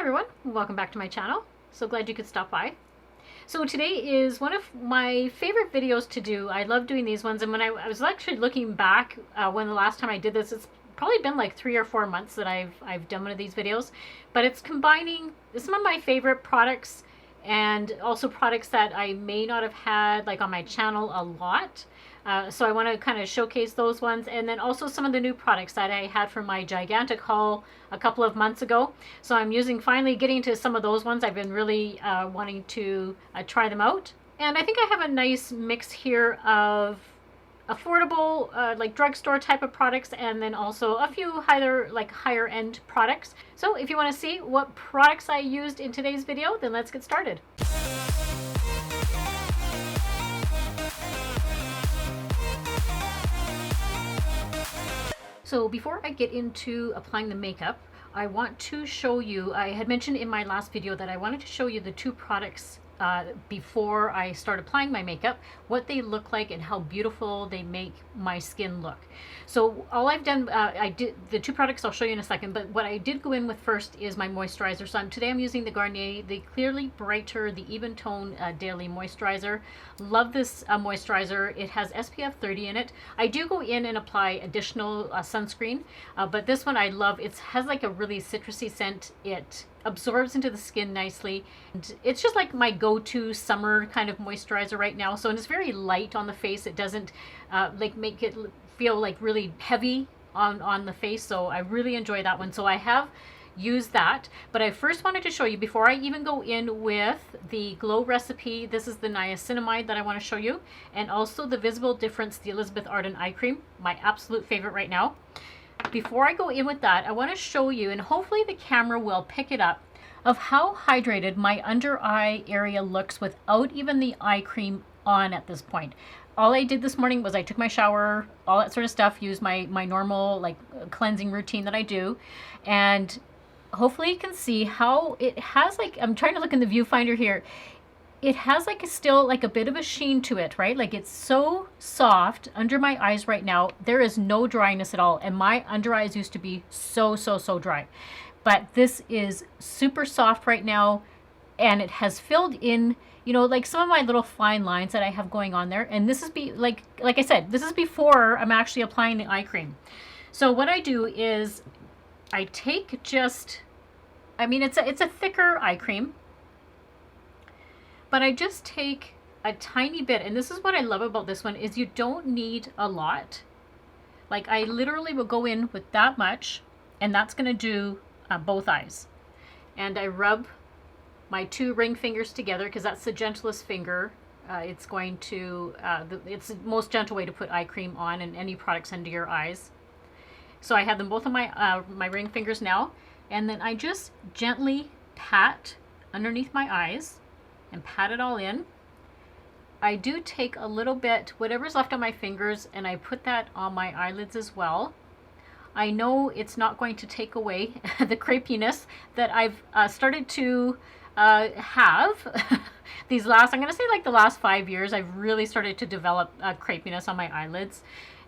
everyone, welcome back to my channel. So glad you could stop by. So today is one of my favorite videos to do. I love doing these ones, and when I was actually looking back when the last time I did this, it's probably been like 3 or 4 months that I've done one of these videos, but it's combining some of my favorite products and also products that I may not have had like on my channel a lot. So I want to kind of showcase those ones, and then also some of the new products that I had from my gigantic haul a couple of months ago. So I'm finally getting to some of those ones. I've been really wanting to try them out. And I think I have a nice mix here of affordable like drugstore type of products, and then also a few higher end products. So if you want to see what products I used in today's video, then let's get started. So before I get into applying the makeup, I want to show you, I had mentioned in my last video that I wanted to show you the two products before I start applying my makeup, what they look like and how beautiful they make my skin look. So all I've done, I did the two products I'll show you in a second, but what I did go in with first is my moisturizer. So today I'm using the Garnier, the Clearly Brighter, the Even Tone Daily Moisturizer. Love this moisturizer. It has SPF 30 in it. I do go in and apply additional sunscreen, but this one I love. It has like a really citrusy scent. It absorbs into the skin nicely, and it's just like my go-to summer kind of moisturizer right now. So, and it's very light on the face. It doesn't like make it feel like really heavy on the face. So I really enjoy that one. So I have used that, but I first wanted to show you, before I even go in with the Glow Recipe, this is the niacinamide that I want to show you, and also the Visible Difference, the Elizabeth Arden Eye Cream, my absolute favorite right now. Before I go in with that, I want to show you, and hopefully the camera will pick it up, of how hydrated my under eye area looks without even the eye cream on at this point. All I did this morning was I took my shower, all that sort of stuff, used my normal like cleansing routine that I do, and hopefully you can see how it has, like, I'm trying to look in the viewfinder here, it has like still like a bit of a sheen to it, right? Like it's so soft under my eyes right now. There is no dryness at all. And my under eyes used to be so dry. But this is super soft right now. And it has filled in, you know, like some of my little fine lines that I have going on there. And this is like I said, this is before I'm actually applying the eye cream. So what I do is I take just, I mean, it's a thicker eye cream, but I just take a tiny bit, and this is what I love about this one, is you don't need a lot. Like I literally will go in with that much, and that's going to do both eyes. And I rub my two ring fingers together because that's the gentlest finger. It's going to, it's the most gentle way to put eye cream on and any products under your eyes. So I have them both on my ring fingers now, and then I just gently pat underneath my eyes and pat it all in. I do take a little bit, whatever's left on my fingers, and I put that on my eyelids as well. I know it's not going to take away the crepiness that I've started to have these last, I'm going to say like the last 5 years, I've really started to develop crepiness on my eyelids.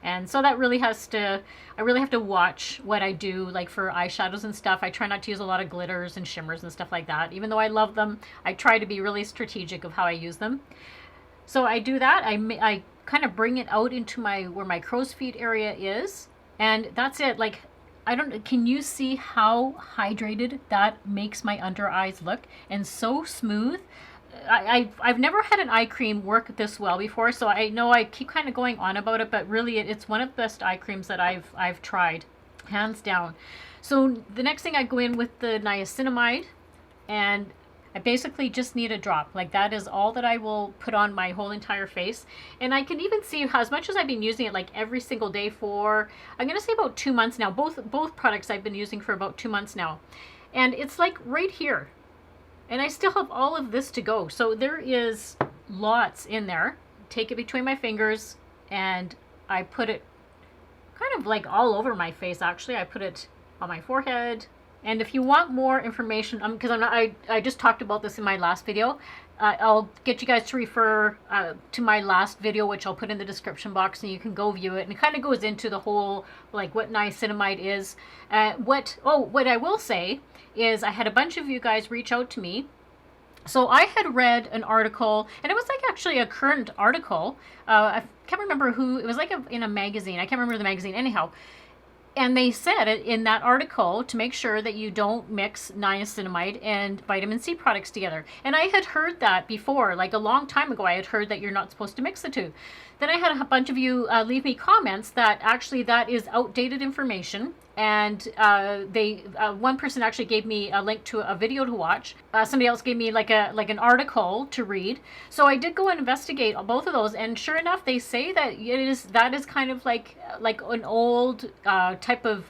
And so that really has to, I really have to watch what I do, like for eyeshadows and stuff. I try not to use a lot of glitters and shimmers and stuff like that. Even though I love them, I try to be really strategic of how I use them. So I do that. I kind of bring it out into where my crow's feet area is. And that's it. Like, can you see how hydrated that makes my under eyes look? And so smooth. I've never had an eye cream work this well before, so I know I keep kind of going on about it, but really it's one of the best eye creams that I've tried, hands down. So the next thing, I go in with the niacinamide, and I basically just need a drop. Like that is all that I will put on my whole entire face. And I can even see how, as much as I've been using it like every single day for, I'm going to say about 2 months now. Both products I've been using for about 2 months now. And it's like right here. And I still have all of this to go. So there is lots in there. Take it between my fingers, and I put it kind of like all over my face, actually. I put it on my forehead And if you want more information, because I just talked about this in my last video, I'll get you guys to refer to my last video, which I'll put in the description box, and you can go view it. And it kind of goes into the whole, like, what niacinamide is. What I will say is I had a bunch of you guys reach out to me. So I had read an article, and it was like actually a current article. I can't remember who, it was like in a magazine. I can't remember the magazine anyhow. And they said in that article to make sure that you don't mix niacinamide and vitamin C products together. And I had heard that before, like a long time ago, I had heard that you're not supposed to mix the two. Then I had a bunch of you leave me comments that actually that is outdated information. And one person actually gave me a link to a video to watch. Somebody else gave me like an article to read. So I did go and investigate both of those, and sure enough, they say that that is kind of like an old type of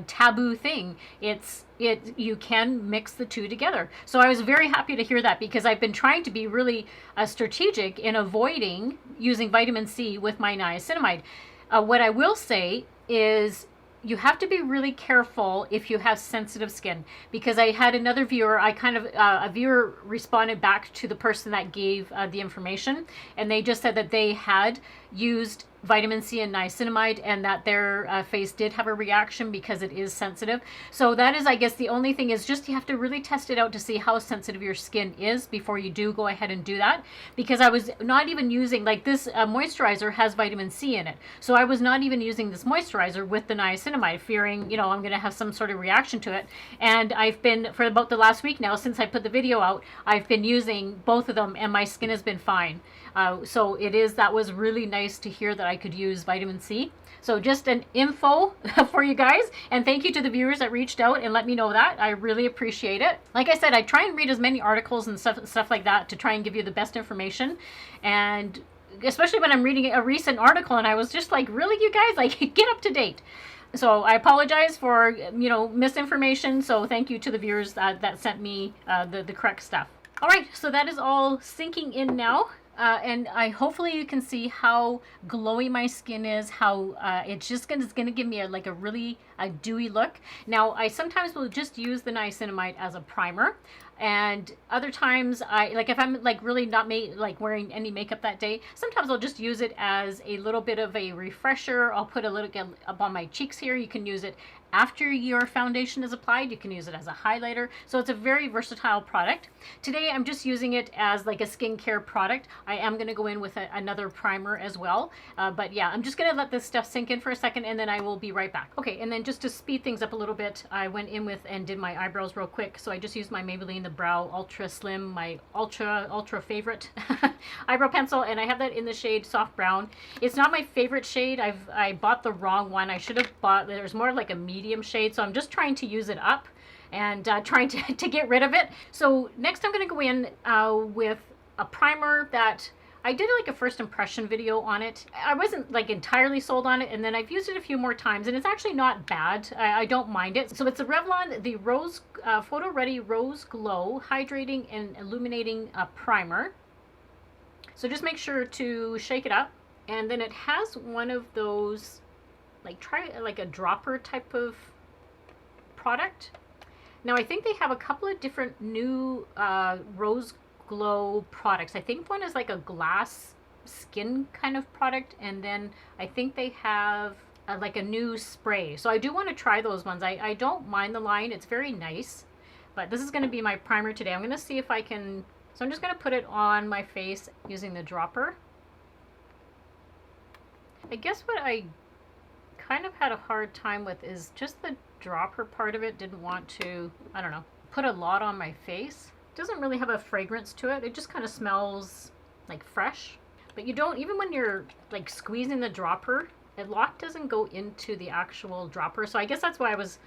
taboo thing. You can mix the two together. So I was very happy to hear that, because I've been trying to be really strategic in avoiding using vitamin C with my niacinamide. What I will say is, you have to be really careful if you have sensitive skin, because I had another viewer, a viewer responded back to the person that gave the information, and they just said that they had used vitamin C and niacinamide, and that their face did have a reaction because it is sensitive. So that is, I guess, the only thing is just you have to really test it out to see how sensitive your skin is before you do go ahead and do that. Because I was not even using, like, this moisturizer has vitamin C in it, so I was not even using this moisturizer with the niacinamide, fearing, you know, I'm going to have some sort of reaction to it. And I've been, for about the last week now, since I put the video out, I've been using both of them, and my skin has been fine. So that was really nice to hear that I could use vitamin C. So just an info for you guys, and thank you to the viewers that reached out and let me know that. I really appreciate it. Like I said, I try and read as many articles and stuff like that to try and give you the best information, and especially when I'm reading a recent article and I was just like, really, you guys, like, get up to date. So I apologize for, you know, misinformation. So thank you to the viewers that sent me the correct stuff. All right, so that is all sinking in now. And hopefully you can see how glowy my skin is, how it's going to give me a really dewy look. Now, I sometimes will just use the niacinamide as a primer, and other times if I'm like really not wearing any makeup that day, sometimes I'll just use it as a little bit of a refresher. I'll put a little up on my cheeks here. You can use it after your foundation is applied. You can use it as a highlighter. So it's a very versatile product. Today I'm just using it as like a skincare product. I am going to go in with another primer as well. But yeah, I'm just going to let this stuff sink in for a second, and then I will be right back. Okay, and then just to speed things up a little bit, I went in with and did my eyebrows real quick. So I just used my Maybelline The Brow Ultra Slim, my ultra favorite eyebrow pencil, and I have that in the shade Soft Brown. It's not my favorite shade. I bought the wrong one. I should have bought, there's more like a medium shade, so I'm just trying to use it up and trying to get rid of it. So next I'm going to go in with a primer that I did like a first impression video on it. I wasn't like entirely sold on it, and then I've used it a few more times, and it's actually not bad. I don't mind it. So it's a Revlon, the Rose Photo Ready Rose Glow Hydrating and Illuminating Primer. So just make sure to shake it up, and then it has one of those, try like a dropper type of product. Now I think they have a couple of different new Rose Glow products. I think one is like a glass skin kind of product, and then I think they have like a new spray. So I do want to try those ones. I don't mind the line. It's very nice. But this is going to be my primer today. I'm going to see if I can, so I'm just going to put it on my face using the dropper. I guess what I kind of had a hard time with is just the dropper part of it. Didn't want to, I don't know, put a lot on my face. It doesn't really have a fragrance to it. It just kind of smells like fresh. But you don't, even when you're like squeezing the dropper, a lot doesn't go into the actual dropper. So I guess that's why I was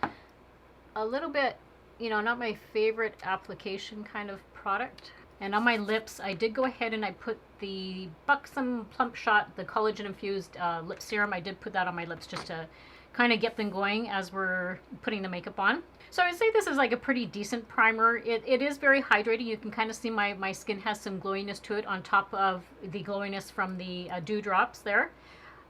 a little bit, you know, not my favorite application kind of product. And on my lips, I did go ahead and I put the Buxom Plump Shot, the collagen infused lip serum. I did put that on my lips just to kind of get them going as we're putting the makeup on. So I would say this is like a pretty decent primer. It is very hydrating. You can kind of see my skin has some glowiness to it on top of the glowiness from the dewdrops there.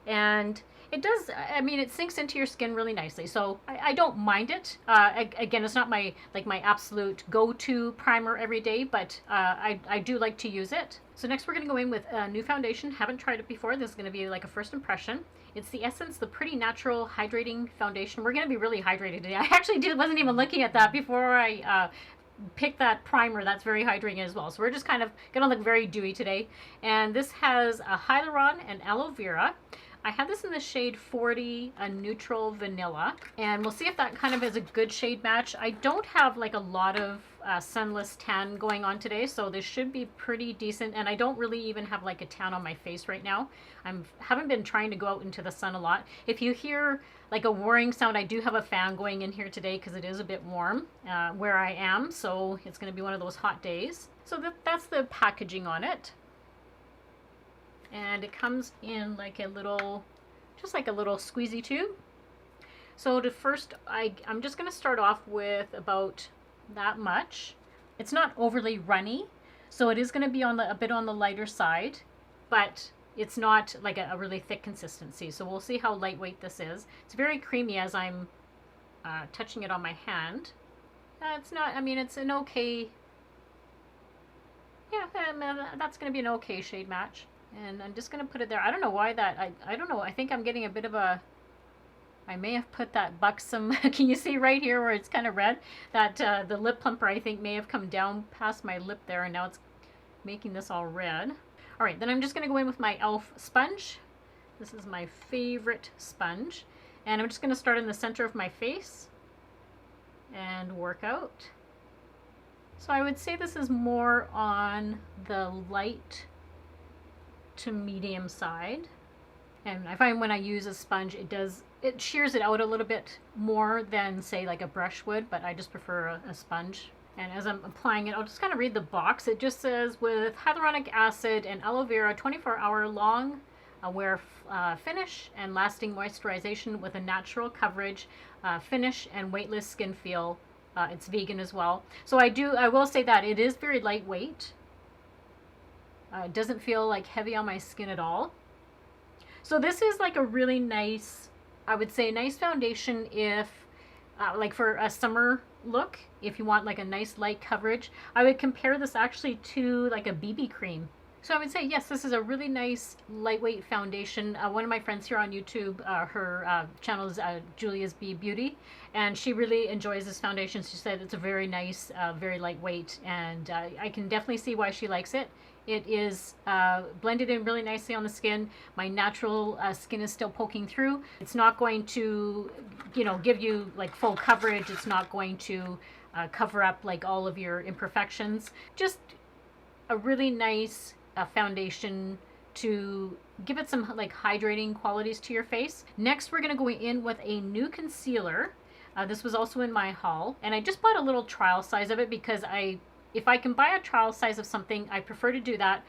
And it does, I mean, it sinks into your skin really nicely. So I don't mind it. Again, it's not my my absolute go-to primer every day, but I do like to use it. So next we're going to go in with a new foundation. Haven't tried it before. This is going to be like a first impression. It's the Essence, the Pretty Natural Hydrating Foundation. We're going to be really hydrated today. I actually wasn't even looking at that before I pick that primer. That's very hydrating as well. So we're just kind of going to look very dewy today. And this has a hyaluron and aloe vera. I have this in the shade 40, a neutral vanilla, and we'll see if that kind of is a good shade match. I don't have like a lot of sunless tan going on today, so this should be pretty decent, and I don't really even have like a tan on my face right now. Haven't been trying to go out into the sun a lot. If you hear like a whirring sound, I do have a fan going in here today because it is a bit warm where I am, so it's going to be one of those hot days. So that's the packaging on it. And it comes in like a little, just like a little squeezy tube. So to first, I'm just going to start off with about that much. It's not overly runny, so it is going to be on a bit on the lighter side, but it's not like a really thick consistency. So we'll see how lightweight this is. It's very creamy as I'm touching it on my hand. It's not, I mean, it's an okay, yeah, that's going to be an okay shade match. And I'm just going to put it there. I don't know why that, I don't know. I think I'm getting a bit of a, I may have put that buxom, can you see right here where it's kind of red? That the lip plumper I think may have come down past my lip there, and now it's making this all red. All right, then I'm just going to go in with my e.l.f. sponge. This is my favorite sponge. And I'm just going to start in the center of my face and work out. So I would say this is more on the light to medium side, and I find when I use a sponge it shears it out a little bit more than say like a brush would, but I just prefer a sponge. And as I'm applying it, I'll just kind of read the box. It just says, with hyaluronic acid and aloe vera, 24-hour long wear finish and lasting moisturization with a natural coverage finish and weightless skin feel. It's vegan as well, so I will say that it is very lightweight. It doesn't feel like heavy on my skin at all. So this is like a really nice, I would say, nice foundation if, like for a summer look, if you want like a nice light coverage. I would compare this actually to like a BB cream. So I would say, yes, this is a really nice lightweight foundation. One of my friends here on YouTube, her channel is Julia's Bee Beauty, and she really enjoys this foundation. She said it's a very nice, very lightweight, and I can definitely see why she likes it. It is blended in really nicely on the skin. My natural skin is still poking through. It's not going to, give you like full coverage. It's not going to cover up like all of your imperfections. Just a really nice foundation to give it some like hydrating qualities to your face. Next, we're going to go in with a new concealer. This was also in my haul, and I just bought a little trial size of it because if I can buy a trial size of something, I prefer to do that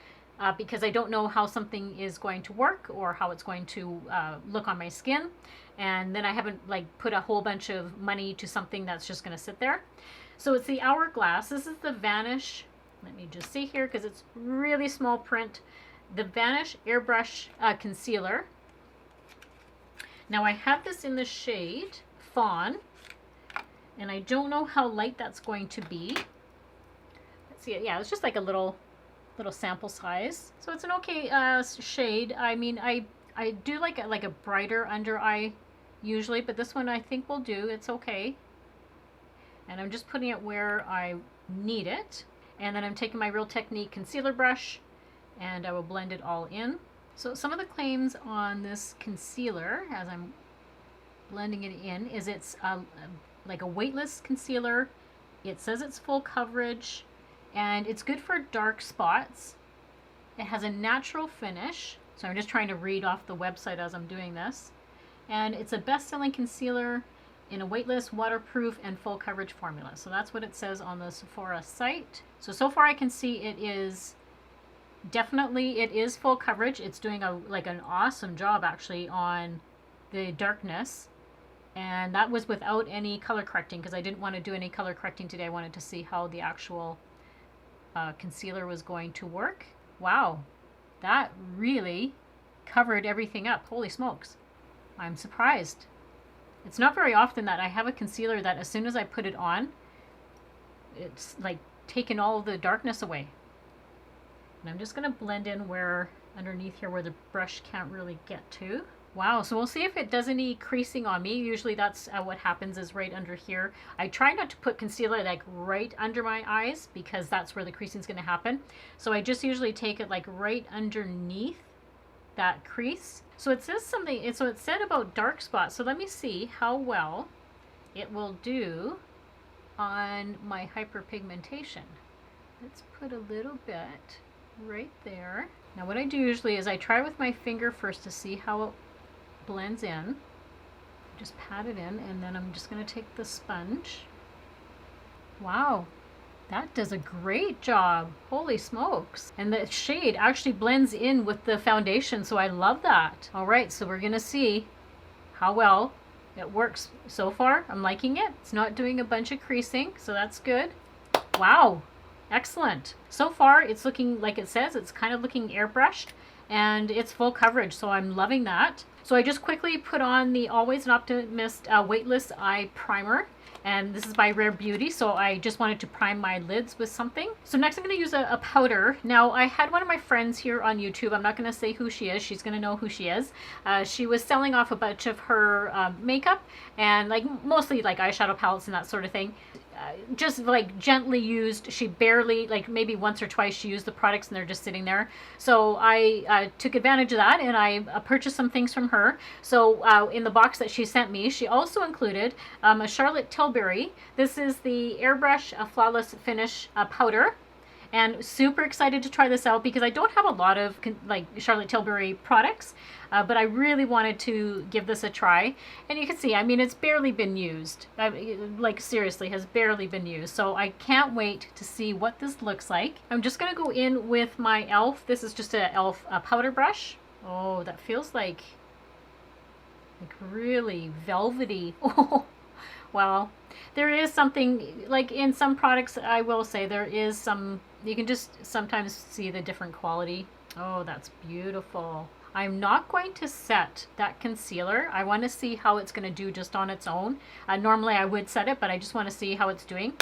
because I don't know how something is going to work or how it's going to look on my skin. And then I haven't like put a whole bunch of money to something that's just going to sit there. So it's the Hourglass. This is the Vanish. Let me just see here because it's really small print. The Vanish Airbrush Concealer. Now I have this in the shade Fawn, and I don't know how light that's going to be. Let's see, yeah, it's just like a little sample size. So it's an okay shade. I mean, I do like a brighter under eye usually, but this one I think will do. It's okay. And I'm just putting it where I need it. And then I'm taking my Real Technique concealer brush and I will blend it all in. So some of the claims on this concealer as I'm blending it in is it's like a weightless concealer. It says it's full coverage and it's good for dark spots. It has a natural finish. So I'm just trying to read off the website as I'm doing this. And it's a best-selling concealer in a weightless, waterproof, and full coverage formula. So that's what it says on the Sephora site. So far I can see it is full coverage. It's doing an awesome job actually on the darkness. And that was without any color correcting because I didn't want to do any color correcting today. I wanted to see how the actual concealer was going to work. Wow, that really covered everything up. Holy smokes. I'm surprised. It's not very often that I have a concealer that as soon as I put it on, it's like taken all the darkness away. And I'm just going to blend in where underneath here where the brush can't really get to. Wow, so we'll see if it does any creasing on me. Usually that's what happens, is right under here. I try not to put concealer like right under my eyes because that's where the creasing is going to happen. So I just usually take it like right underneath that crease. So it says something, so it said about dark spots. So let me see how well it will do on my hyperpigmentation. Let's put a little bit right there. Now what I do usually is I try with my finger first to see how it blends in. Just pat it in, and then I'm just going to take the sponge. Wow, that does a great job. Holy smokes. And the shade actually blends in with the foundation, so I love that. All right, so we're going to see how well it works so far. I'm liking it. It's not doing a bunch of creasing, so that's good. Wow, excellent. So far, it's looking like it says. It's kind of looking airbrushed, and it's full coverage, so I'm loving that. So I just quickly put on the Always an Optimist Weightless Eye Primer. And this is by Rare Beauty, so I just wanted to prime my lids with something. So next I'm going to use a powder. Now I had one of my friends here on YouTube. I'm not going to say who she is. She's going to know who she is. She was selling off a bunch of her makeup, and like mostly like eyeshadow palettes and that sort of thing. Just like gently used. She barely, like maybe once or twice she used the products and they're just sitting there. So I took advantage of that, and I purchased some things from her. So in the box that she sent me, she also included a Charlotte Tilbury. This is the Airbrush Flawless Finish powder. And super excited to try this out because I don't have a lot of like Charlotte Tilbury products, but I really wanted to give this a try. And you can see, I mean, it's barely been used. Like seriously, has barely been used. So I can't wait to see what this looks like. I'm just going to go in with my e.l.f. This is just an e.l.f. powder brush. Oh, that feels like really velvety. Oh, well, there is something, like in some products, I will say there is some, you can just sometimes see the different quality. Oh, that's beautiful. I'm not going to set that concealer. I want to see how it's going to do just on its own. Normally I would set it, but I just want to see how it's doing.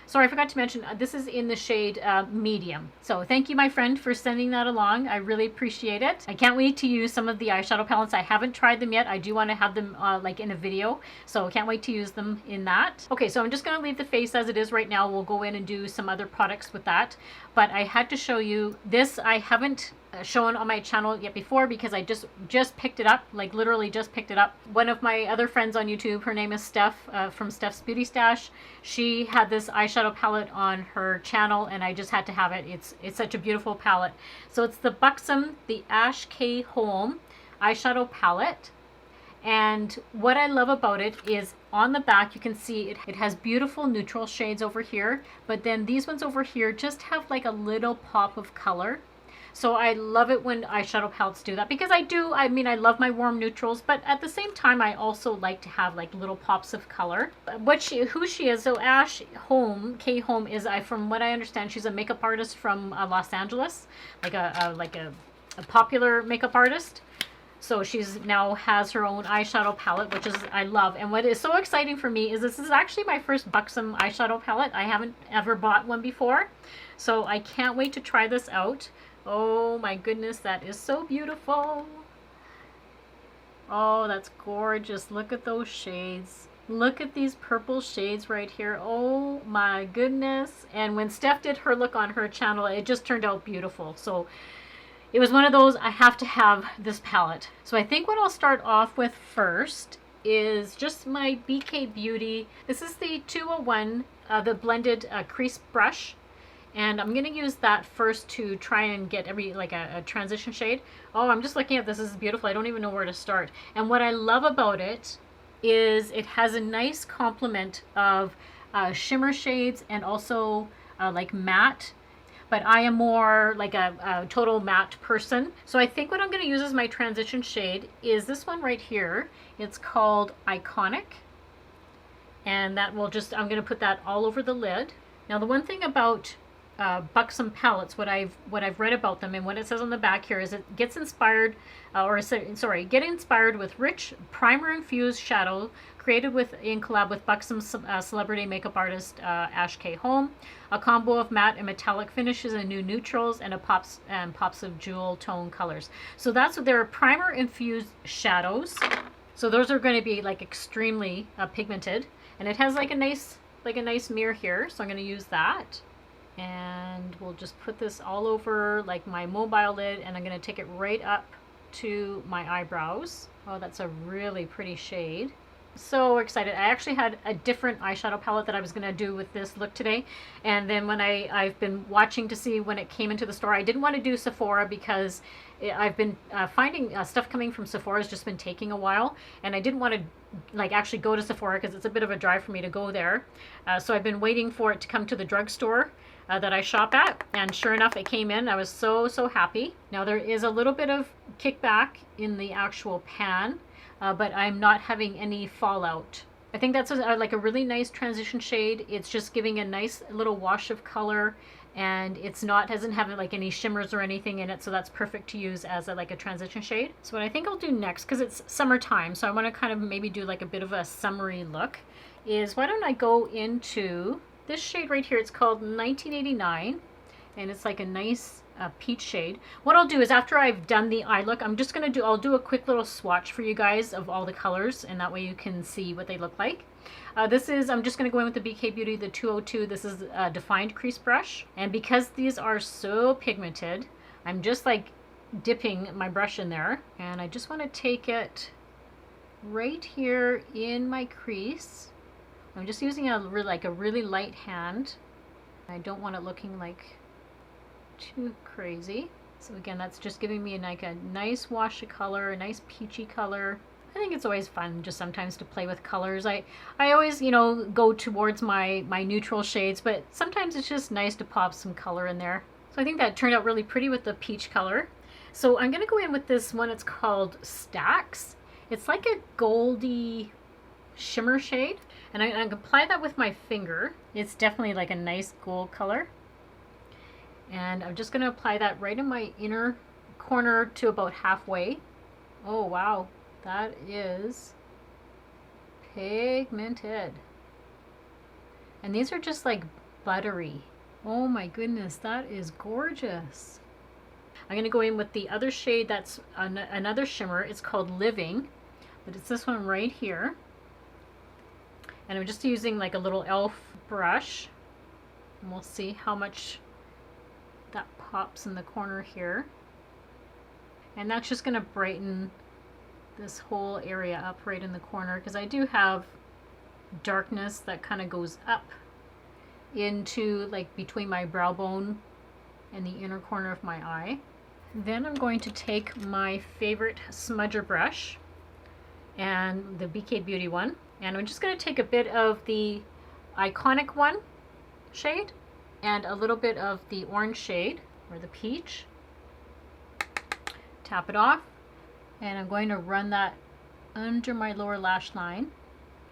Sorry, I forgot to mention, this is in the shade medium. So thank you, my friend, for sending that along. I really appreciate it. I can't wait to use some of the eyeshadow palettes. I haven't tried them yet. I do want to have them like in a video. So I can't wait to use them in that. Okay, so I'm just going to leave the face as it is right now. We'll go in and do some other products with that. But I had to show you this. I haven't shown on my channel yet before because I just picked it up, like literally just picked it up. One of my other friends on YouTube, her name is Steph from Steph's Beauty Stash. She had this eyeshadow palette on her channel, and I just had to have it. It's such a beautiful palette. So it's the Buxom, the Ash K Home eyeshadow palette. And what I love about it is on the back you can see it has beautiful neutral shades over here, but then these ones over here just have like a little pop of color. So I love it when eyeshadow palettes do that because I mean, I love my warm neutrals, but at the same time, I also like to have like little pops of color. Who she is, so Ash Home, K Home is, from what I understand, she's a makeup artist from Los Angeles, like a popular makeup artist. So she's now has her own eyeshadow palette, which is, I love. And what is so exciting for me is this is actually my first Buxom eyeshadow palette. I haven't ever bought one before. So I can't wait to try this out. Oh my goodness, that is so beautiful. Oh, that's gorgeous. Look at those shades. Look at these purple shades right here. Oh my goodness. And when Steph did her look on her channel, it just turned out beautiful. So it was one of those, I have to have this palette. So I think what I'll start off with first is just my BK Beauty. This is the 201, the blended crease brush. And I'm going to use that first to try and get a transition shade. Oh, I'm just looking at this. This is beautiful. I don't even know where to start. And what I love about it is it has a nice complement of shimmer shades and also like matte. But I am more like a total matte person. So I think what I'm going to use as my transition shade is this one right here. It's called Iconic. And that will just, I'm going to put that all over the lid. Now the one thing about Buxom palettes, what I've read about them and what it says on the back here is it gets inspired, get inspired with rich primer infused shadow created in collab with Buxom celebrity makeup artist Ash K. Holm. A combo of matte and metallic finishes and new neutrals and pops of jewel tone colors. So that's what they're primer infused shadows. So those are going to be like extremely pigmented, and it has like a nice mirror here. So I'm going to use that. And we'll just put this all over like my mobile lid, and I'm going to take it right up to my eyebrows. Oh, that's a really pretty shade. So excited. I actually had a different eyeshadow palette that I was going to do with this look today, and then when I've been watching to see when it came into the store, I didn't want to do Sephora because I've been finding stuff coming from Sephora has just been taking a while, and I didn't want to like actually go to Sephora because it's a bit of a drive for me to go there. So I've been waiting for it to come to the drugstore that I shop at, and sure enough it came in. I was so happy. Now there is a little bit of kickback in the actual pan, but I'm not having any fallout. I think that's like a really nice transition shade. It's just giving a nice little wash of color, and doesn't have like any shimmers or anything in it, so that's perfect to use as like a transition shade. So what I think I'll do next, because it's summertime, so I want to kind of maybe do like a bit of a summery look, is why don't I go into this shade right here. It's called 1989, and it's like a nice peach shade. What I'll do is after I've done the eye look, I'll do a quick little swatch for you guys of all the colors, and that way you can see what they look like. I'm just going to go in with the BK Beauty, the 202. This is a defined crease brush, and because these are so pigmented, I'm just like dipping my brush in there, and I just want to take it right here in my crease. I'm just using a really light hand. I don't want it looking like too crazy. So again, that's just giving me like a nice wash of color, a nice peachy color. I think it's always fun just sometimes to play with colors. I always, go towards my neutral shades, but sometimes it's just nice to pop some color in there. So I think that turned out really pretty with the peach color. So I'm going to go in with this one. It's called Stacks. It's like a goldy shimmer shade, and I can apply that with my finger. It's definitely like a nice gold color, and I'm just going to apply that right in my inner corner to about halfway. Oh wow, that is pigmented, and these are just like buttery. Oh my goodness, that is gorgeous. I'm going to go in with the other shade that's another shimmer. It's called Living, but it's this one right here. And I'm just using like a little e.l.f. brush, and we'll see how much that pops in the corner here. And that's just going to brighten this whole area up right in the corner, because I do have darkness that kind of goes up into like between my brow bone and the inner corner of my eye. Then I'm going to take my favorite smudger brush, and the BK Beauty one, and I'm just going to take a bit of the Iconic one shade and a little bit of the orange shade, or the peach. Tap it off, and I'm going to run that under my lower lash line.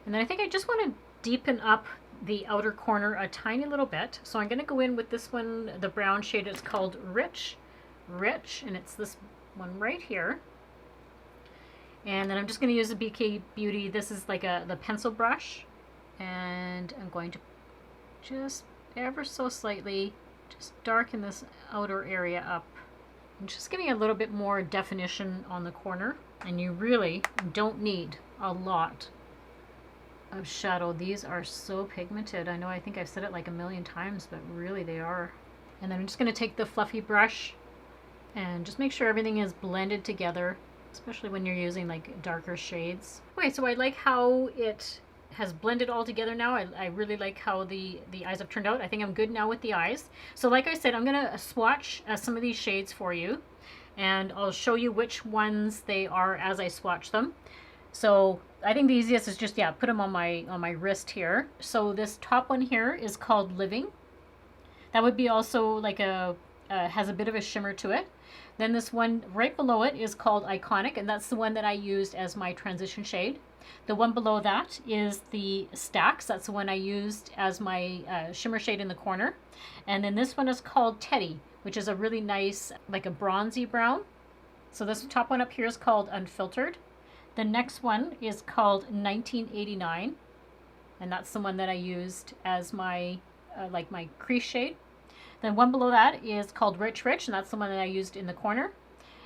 And then I think I just want to deepen up the outer corner a tiny little bit. So I'm going to go in with this one, the brown shade. It's called Rich, and it's this one right here. And then I'm just going to use the BK Beauty. This is like the pencil brush, and I'm going to just ever so slightly just darken this outer area up. I'm just giving a little bit more definition on the corner, and you really don't need a lot of shadow. These are so pigmented. I know, I think I've said it like a million times, but really they are. And then I'm just going to take the fluffy brush and just make sure everything is blended together, especially when you're using like darker shades. Okay, so I like how it has blended all together now. I really like how the eyes have turned out. I think I'm good now with the eyes. So like I said, I'm going to swatch some of these shades for you, and I'll show you which ones they are as I swatch them. So I think the easiest is just, put them on my wrist here. So this top one here is called Living. That would be also like has a bit of a shimmer to it. Then this one right below it is called Iconic, and that's the one that I used as my transition shade. The one below that is the Stacks. That's the one I used as my shimmer shade in the corner. And then this one is called Teddy, which is a really nice, like a bronzy brown. So this top one up here is called Unfiltered. The next one is called 1989. And that's the one that I used as my, like my crease shade. Then one below that is called Rich Rich, and that's the one that I used in the corner.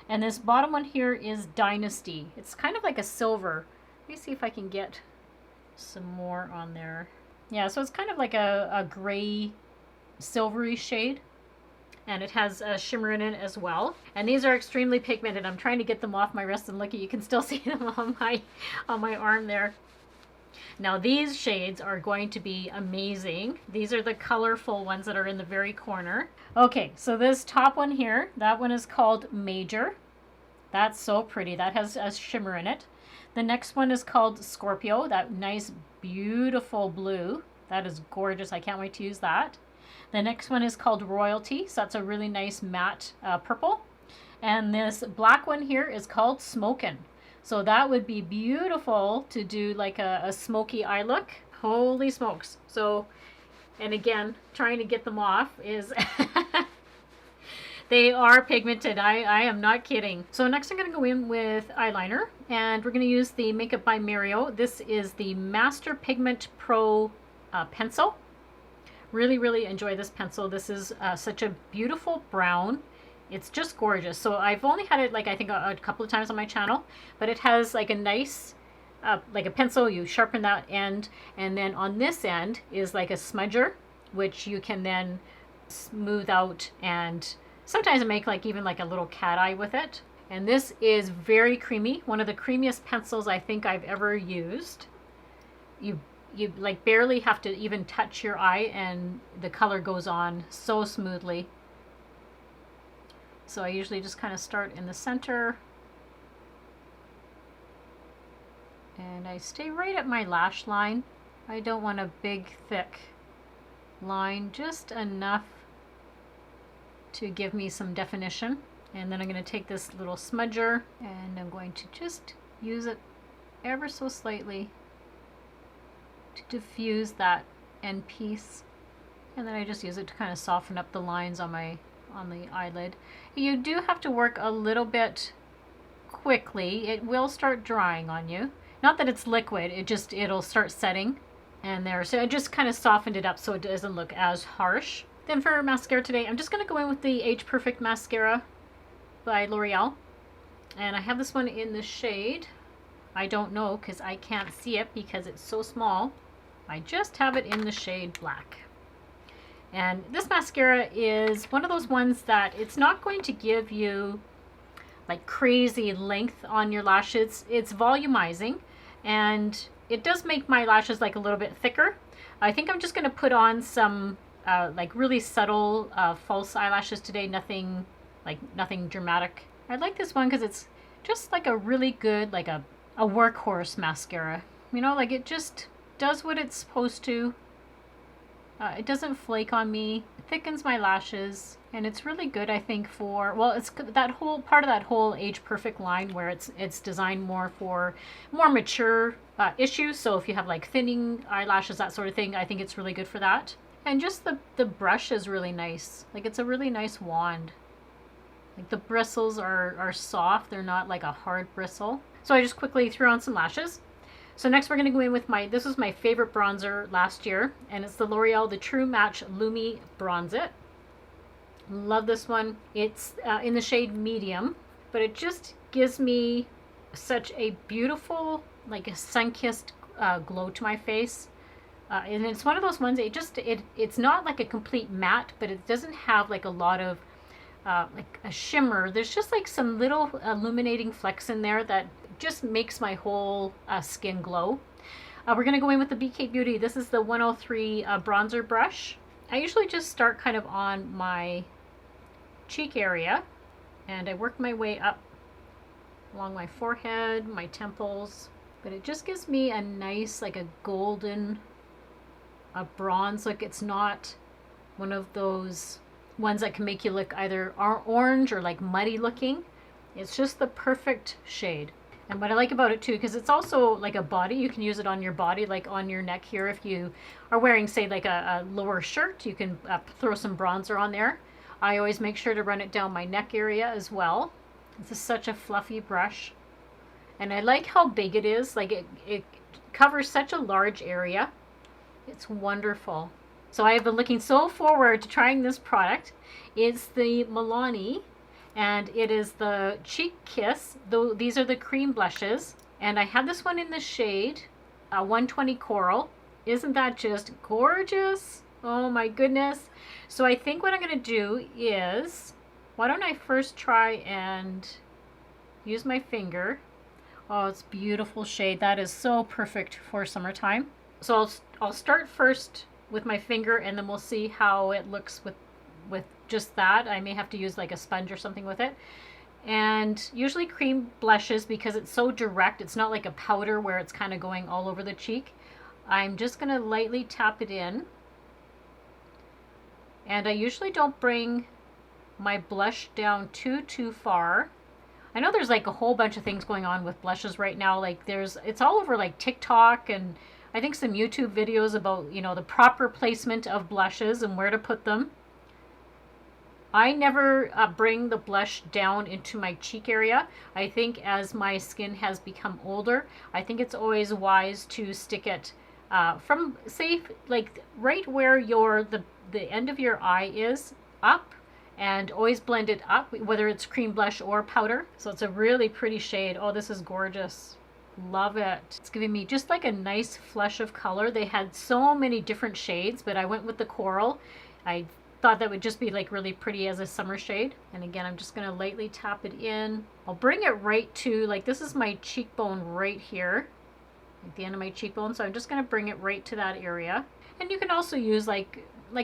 And this bottom one here is Dynasty. It's kind of like a silver. Let me see if I can get some more on there. Yeah, so it's kind of like a gray, silvery shade. And it has a shimmer in it as well. And these are extremely pigmented. I'm trying to get them off my wrist, and look, you can still see them on my arm there. Now these shades are going to be amazing. These are the colorful ones that are in the very corner. Okay, so this top one here, that one is called Major. That's so pretty. That has a shimmer in it. The next one is called Scorpio, that nice beautiful blue. That is gorgeous. I can't wait to use that. The next one is called Royalty, so that's a really nice matte purple. And this black one here is called Smokin'. So that would be beautiful to do like a smoky eye look. Holy smokes. So, and again, trying to get them off is, they are pigmented. I am not kidding. So next I'm going to go in with eyeliner, and we're going to use the Makeup by Mario. This is the Master Pigment Pro pencil. Really, really enjoy this pencil. This is such a beautiful brown. It's just gorgeous. So I've only had it like I think a couple of times on my channel, but it has like a nice, like a pencil, you sharpen that end, and then on this end is like a smudger, which you can then smooth out, and sometimes I make like even like a little cat eye with it. And this is very creamy, one of the creamiest pencils I think I've ever used. You like barely have to even touch your eye and the color goes on so smoothly. So I usually just kind of start in the center, and I stay right at my lash line. I don't want a big thick line, just enough to give me some definition. And then I'm going to take this little smudger and I'm going to just use it ever so slightly to diffuse that end piece. And then I just use it to kind of soften up the lines on the eyelid. You do have to work a little bit quickly. It will start drying on you. Not that it's liquid, it'll start setting. And there, so I just kind of softened it up so it doesn't look as harsh. Then for mascara today, I'm just going to go in with the Age Perfect Mascara by L'Oreal. And I have this one in the shade, I don't know because I can't see it because it's so small. I just have it in the shade Black. And this mascara is one of those ones that it's not going to give you like crazy length on your lashes. It's volumizing, and it does make my lashes like a little bit thicker. I think I'm just going to put on some like really subtle false eyelashes today. Nothing dramatic. I like this one because it's just like a really good, like a workhorse mascara. You know, like it just does what it's supposed to. It doesn't flake on me. It thickens my lashes, and it's really good, I think, for, well, it's that whole part of that whole Age Perfect line where it's designed more for more mature issues. So if you have like thinning eyelashes, that sort of thing, I think it's really good for that. And just the brush is really nice. Like it's a really nice wand. Like the bristles are soft. They're not like a hard bristle. So I just quickly threw on some lashes. So next we're going to go in with this was my favorite bronzer last year, and it's the L'Oreal The True Match Lumi Bronze It. Love this one. It's in the shade Medium, but it just gives me such a beautiful, like a sun-kissed glow to my face. And it's one of those ones, it's not like a complete matte, but it doesn't have like a lot of like a shimmer. There's just like some little illuminating flecks in there that just makes my whole skin glow. We're going to go in with the BK Beauty. This is the 103 bronzer brush. I usually just start kind of on my cheek area, and I work my way up along my forehead, my temples, but it just gives me a nice, like a golden bronze look. It's not one of those ones that can make you look either orange or like muddy looking. It's just the perfect shade. And what I like about it too, because it's also like a body, you can use it on your body, like on your neck here. If you are wearing, say, like a lower shirt, you can throw some bronzer on there. I always make sure to run it down my neck area as well. This is such a fluffy brush. And I like how big it is. Like it covers such a large area. It's wonderful. So I have been looking so forward to trying this product. It's the Milani, and it is the Cheek Kiss. Though these are the cream blushes, and I have this one in the shade 120 Coral. Isn't that just gorgeous? Oh my goodness. So I think what I'm going to do is, why don't I first try and use my finger. Oh, it's beautiful shade. That is so perfect for summertime. So I'll start first with my finger, and then we'll see how it looks with just that. I may have to use like a sponge or something with it. And usually cream blushes, because it's so direct, it's not like a powder where it's kind of going all over the cheek. I'm just going to lightly tap it in. And I usually don't bring my blush down too far. I know there's like a whole bunch of things going on with blushes right now. Like it's all over like TikTok, and I think some YouTube videos about, you know, the proper placement of blushes and where to put them. I never bring the blush down into my cheek area. I think as my skin has become older, I think it's always wise to stick it from, say, like right where the end of your eye is up, and always blend it up, whether it's cream blush or powder. So it's a really pretty shade. Oh, this is gorgeous. Love it. It's giving me just like a nice flush of color. They had so many different shades, but I went with the coral. I thought that would just be like really pretty as a summer shade. And again, I'm just going to lightly tap it in. I'll bring it right to, like, this is my cheekbone right here, at the end of my cheekbone. So I'm just going to bring it right to that area. And you can also use like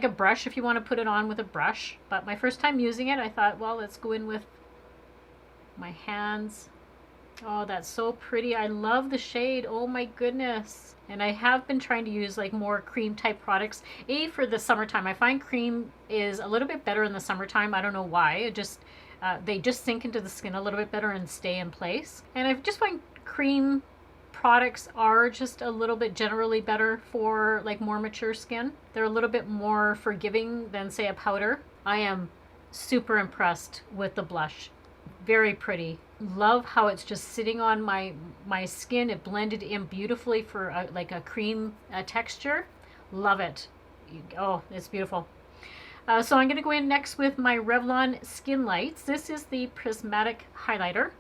a brush if you want to put it on with a brush. But my first time using it, I thought, well, let's go in with my hands. Oh, that's so pretty. I love the shade. Oh my goodness. And I have been trying to use like more cream type products. For the summertime. I find cream is a little bit better in the summertime. I don't know why. It just they just sink into the skin a little bit better and stay in place. And I just find cream products are just a little bit generally better for like more mature skin. They're a little bit more forgiving than, say, a powder. I am super impressed with the blush. Very pretty. Love how it's just sitting on my skin. It blended in beautifully for like a cream texture. Love it. Oh, it's beautiful. So I'm going to go in next with my Revlon Skin Lights. This is the Prismatic Highlighter.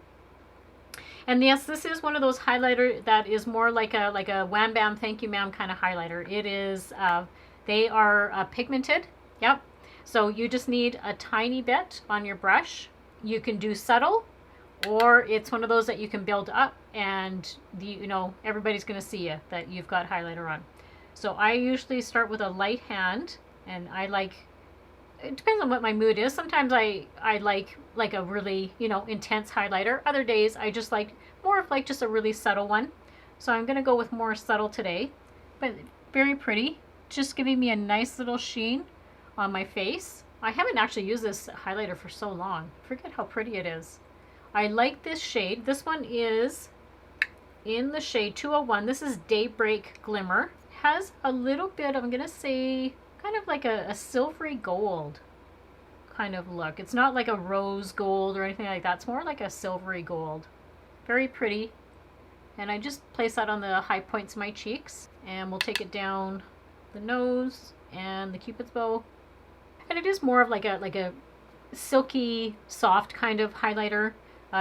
And yes, this is one of those highlighter that is more like a wham bam thank you ma'am kind of highlighter. It is, they are pigmented. Yep. So you just need a tiny bit on your brush. You can do subtle, or it's one of those that you can build up, and you know, everybody's going to see you that you've got highlighter on. So I usually start with a light hand, and I like, it depends on what my mood is. Sometimes I like a really, you know, intense highlighter. Other days I just like more of like just a really subtle one. So I'm going to go with more subtle today, but very pretty. Just giving me a nice little sheen on my face. I haven't actually used this highlighter for so long. Forget how pretty it is. I like this shade. This one is in the shade 201. This is Daybreak Glimmer. Has a little bit, I'm going to say, kind of like a silvery gold kind of look. It's not like a rose gold or anything like that. It's more like a silvery gold. Very pretty. And I just place that on the high points of my cheeks. And we'll take it down the nose and the Cupid's bow. And it is more of like a silky, soft kind of highlighter.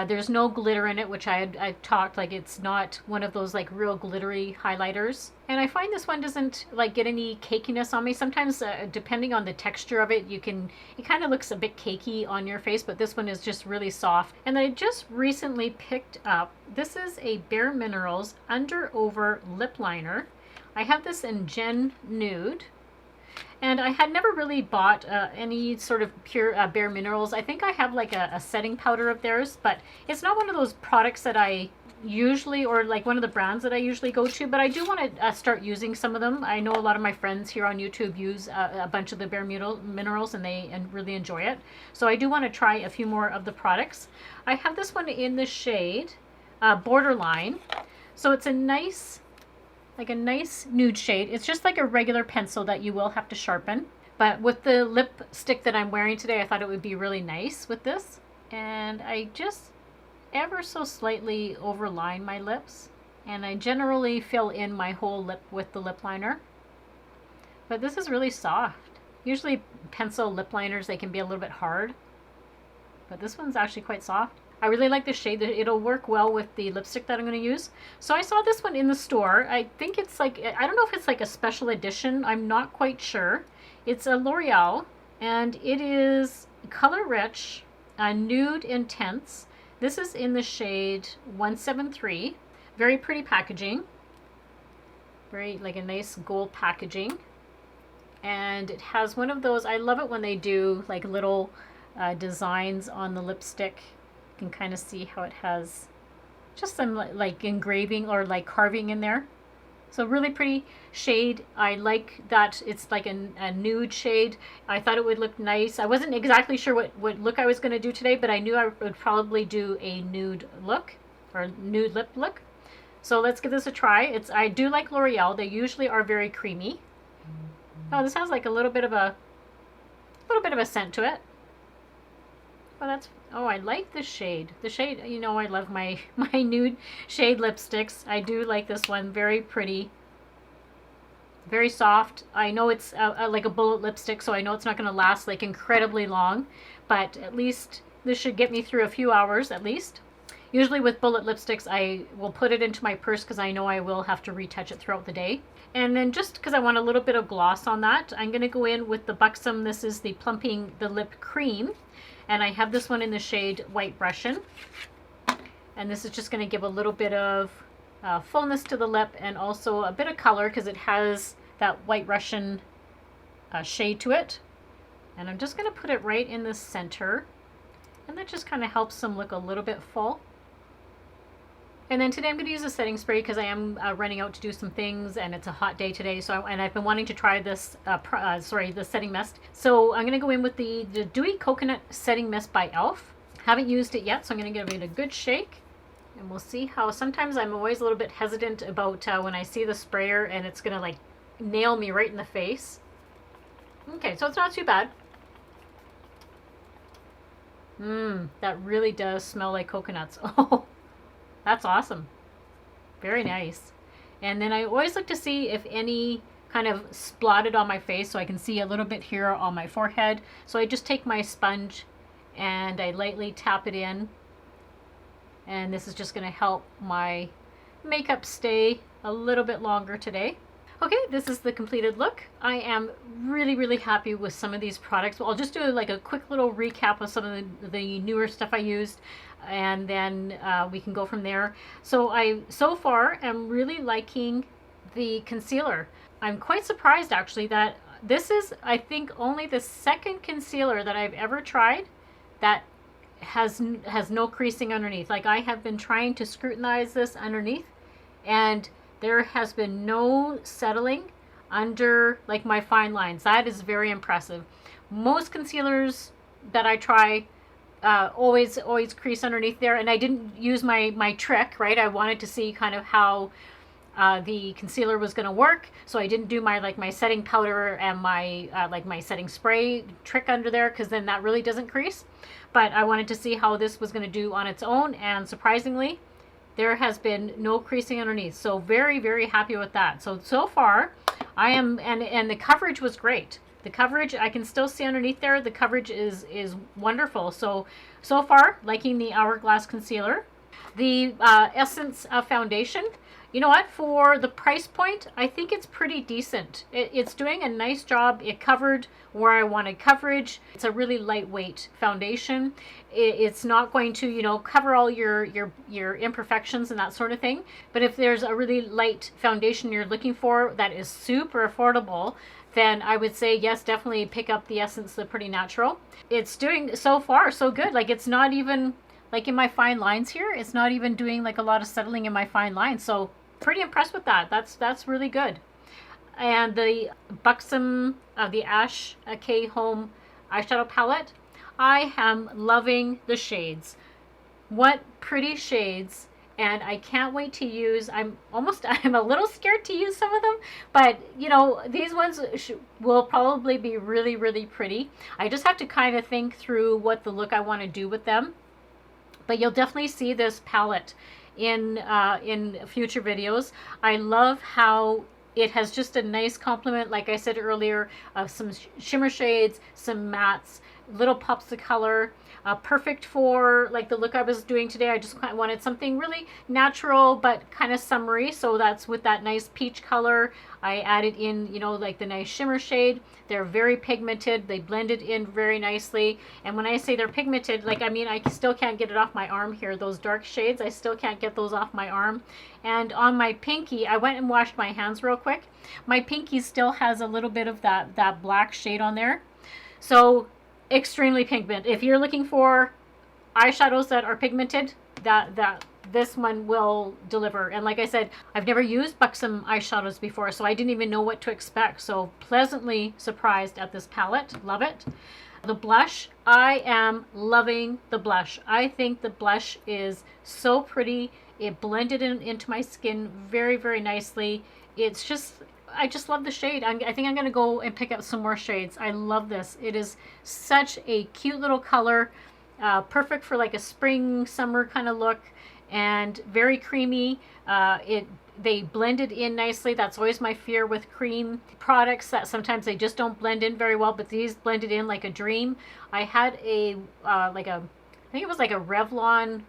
There's no glitter in it, which I talked, like it's not one of those like real glittery highlighters. And I find this one doesn't like get any cakiness on me. Sometimes depending on the texture of it, it kind of looks a bit cakey on your face, but this one is just really soft. And then I just recently picked up, this is a Bare Minerals Under Over Lip Liner. I have this in Gen Nude. And I had never really bought any sort of pure Bare Minerals. I think I have like a setting powder of theirs, but it's not one of those products that I usually, or like one of the brands that I usually go to, but I do want to start using some of them. I know a lot of my friends here on YouTube use a bunch of the Bare Minerals, and they really enjoy it. So I do want to try a few more of the products. I have this one in the shade Borderline. So it's a nice, like a nice nude shade. It's just like a regular pencil that you will have to sharpen. But with the lipstick that I'm wearing today, I thought it would be really nice with this. And I just ever so slightly overline my lips. And I generally fill in my whole lip with the lip liner. But this is really soft. Usually pencil lip liners, they can be a little bit hard. But this one's actually quite soft. I really like the shade. It'll work well with the lipstick that I'm going to use. So I saw this one in the store. I think it's like, I don't know if it's like a special edition. I'm not quite sure. It's a L'Oreal, and it is color rich, nude intense. This is in the shade 173. Very pretty packaging. Very like a nice gold packaging. And it has one of those, I love it when they do like little designs on the lipstick. You can kind of see how it has just some like engraving or like carving in there. So really pretty shade. I like that it's like a nude shade. I thought it would look nice. I wasn't exactly sure what look I was going to do today, but I knew I would probably do a nude look or nude lip look. So let's give this a try. I do like L'Oreal. They usually are very creamy. Oh, this has like a little bit of a scent to it. Oh, I like this shade. The shade, you know, I love my nude shade lipsticks. I do like this one. Very pretty. Very soft. I know it's like a bullet lipstick, so I know it's not going to last like incredibly long, but at least this should get me through a few hours at least. Usually with bullet lipsticks, I will put it into my purse because I know I will have to retouch it throughout the day. And then just because I want a little bit of gloss on that, I'm going to go in with the Buxom. This is the Plumping the Lip Cream. And I have this one in the shade White Russian. And this is just going to give a little bit of fullness to the lip and also a bit of color because it has that White Russian shade to it. And I'm just going to put it right in the center. And that just kind of helps them look a little bit full. And then today I'm going to use a setting spray because I am running out to do some things and it's a hot day today. So and I've been wanting to try this, the setting mist. So I'm going to go in with the Dewy Coconut Setting Mist by e.l.f. Haven't used it yet, so I'm going to give it a good shake. And we'll see how, sometimes I'm always a little bit hesitant about when I see the sprayer and it's going to like nail me right in the face. Okay, so it's not too bad. That really does smell like coconuts. Oh. That's awesome. Very nice. And then I always look to see if any kind of splotted on my face, so I can see a little bit here on my forehead. So I just take my sponge and I lightly tap it in. And this is just going to help my makeup stay a little bit longer today. Okay, this is the completed look. I am really, really happy with some of these products. Well, I'll just do like a quick little recap of some of the newer stuff I used, and then we can go from there. So I, so far, am really liking the concealer. I'm quite surprised actually that this is, I think, only the second concealer that I've ever tried that has no creasing underneath. Like I have been trying to scrutinize this underneath, and there has been no settling under like my fine lines. That is very impressive. Most concealers that I try always crease underneath there, and I didn't use my trick, right? I wanted to see kind of how the concealer was going to work, so I didn't do my setting powder and my setting spray trick under there, because then that really doesn't crease. But I wanted to see how this was going to do on its own, and surprisingly, there has been no creasing underneath. So very, very happy with that. So far, I am, and the coverage was great. The coverage, I can still see underneath there. The coverage is wonderful. So far, liking the Hourglass Concealer. The Essence Foundation, you know what? For the price point, I think it's pretty decent. It's doing a nice job. It covered where I wanted coverage. It's a really lightweight foundation. It's not going to, you know, cover all your imperfections and that sort of thing. But if there's a really light foundation you're looking for that is super affordable, then I would say yes, definitely pick up the Essence The Pretty Natural. It's doing so far so good. Like it's not even like in my fine lines here, it's not even doing like a lot of settling in my fine lines. So pretty impressed with that. That's really good. And the Buxom the Ash K Home eyeshadow palette, I am loving the shades. What pretty shades. and I can't wait to use. I'm a little scared to use some of them, but you know, these ones will probably be really, really pretty. I just have to kind of think through what the look I want to do with them. But you'll definitely see this palette in future videos. I love how it has just a nice complement, like I said earlier, of some shimmer shades, some mattes, little pops of color. Perfect for like the look I was doing today. I just wanted something really natural but kind of summery, so that's with that nice peach color. I added in, you know, like the nice shimmer shade. They're very pigmented. They blended in very nicely. And when I say they're pigmented, like, I mean, I still can't get it off my arm here. Those dark shades, I still can't get those off my arm. And on my pinky, I went and washed my hands real quick. My pinky still has a little bit of that black shade on there. So extremely pigment. If you're looking for eyeshadows that are pigmented, this one will deliver. And like I said, I've never used Buxom eyeshadows before, so I didn't even know what to expect. So pleasantly surprised at this palette. Love it. The blush, I am loving the blush. I think the blush is so pretty. It blended into my skin very, very nicely. It's just, I just love the shade. I think I'm going to go and pick up some more shades. I love this. It is such a cute little color. Perfect for like a spring, summer kind of look, and very creamy. They blended in nicely. That's always my fear with cream products, that sometimes they just don't blend in very well, but these blended in like a dream. I had I think it was like a Revlon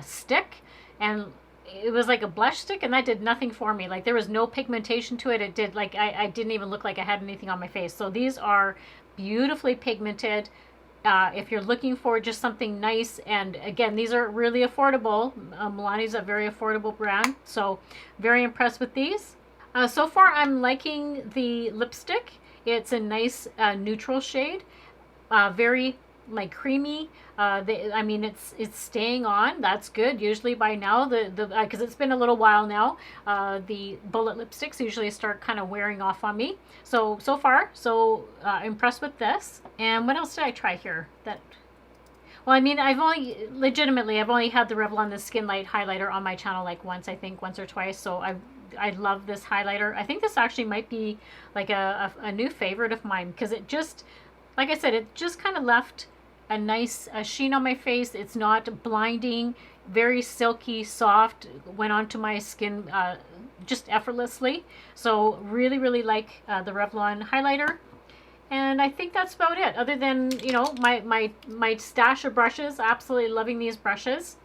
stick, and it was like a blush stick, and that did nothing for me. Like, there was no pigmentation to it. It did, like, I didn't even look like I had anything on my face. So these are beautifully pigmented. If you're looking for just something nice, and again, these are really affordable. Milani's a very affordable brand, so very impressed with these. So far, I'm liking the lipstick. It's a nice neutral shade, very like creamy. I mean, it's staying on. That's good. Usually by now, because it's been a little while now, the bullet lipsticks usually start kind of wearing off on me. So far, so impressed with this. And what else did I try here? Well, I mean, I've only had the Revlon the Skin Light highlighter on my channel like once or twice. So I love this highlighter. I think this actually might be like a new favorite of mine, because it just, like I said, it just kind of left a nice sheen on my face. It's not blinding, very silky, soft, went onto my skin just effortlessly. So really, really like the Revlon highlighter. And I think that's about it. Other than, you know, my stash of brushes, absolutely loving these brushes.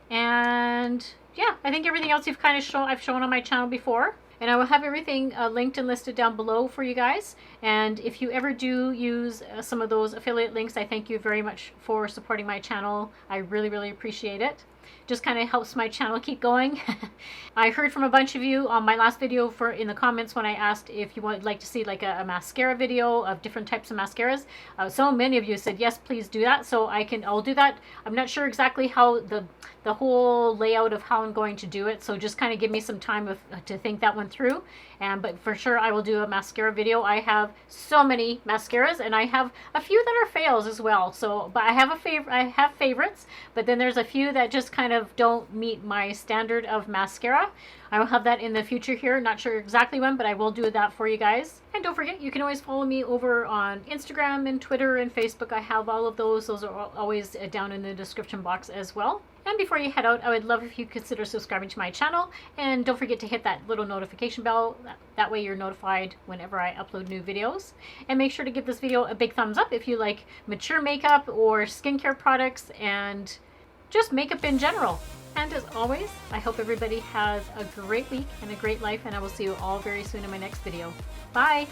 And yeah, I think everything else I've shown on my channel before. And I will have everything linked and listed down below for you guys. And if you ever do use some of those affiliate links, I thank you very much for supporting my channel. I really, really appreciate it. Just kind of helps my channel keep going. I heard from a bunch of you on my last video in the comments when I asked if you would like to see like a mascara video of different types of mascaras. So many of you said, yes, please do that. So I'll do that. I'm not sure exactly how the whole layout of how I'm going to do it. So just kind of give me some time to think that one through. But for sure, I will do a mascara video. I have so many mascaras, and I have a few that are fails as well. So, but I have favorites, but then there's a few that just kind of don't meet my standard of mascara. I will have that in the future here. Not sure exactly when, but I will do that for you guys. And don't forget, you can always follow me over on Instagram and Twitter and Facebook. I have all of those. Those are always down in the description box as well. And before you head out, I would love if you consider subscribing to my channel. And don't forget to hit that little notification bell. That way you're notified whenever I upload new videos. And make sure to give this video a big thumbs up if you like mature makeup or skincare products and just makeup in general. And as always, I hope everybody has a great week and a great life, and I will see you all very soon in my next video. Bye!